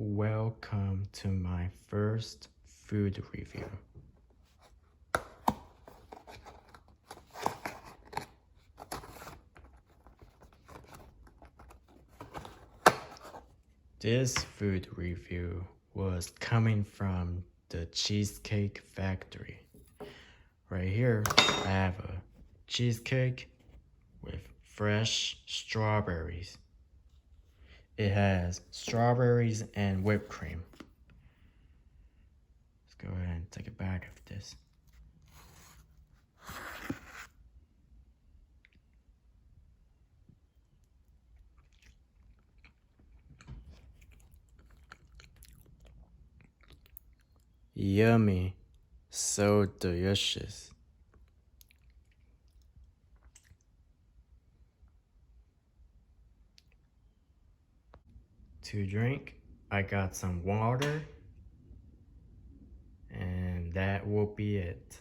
Welcome to my first food review. This food review was coming from the Cheesecake Factory. Right here, I have a cheesecake with fresh strawberries. It has strawberries and whipped cream. Let's go ahead and take a bite of this. Yummy, so delicious. To drink, I got some water, and that will be it.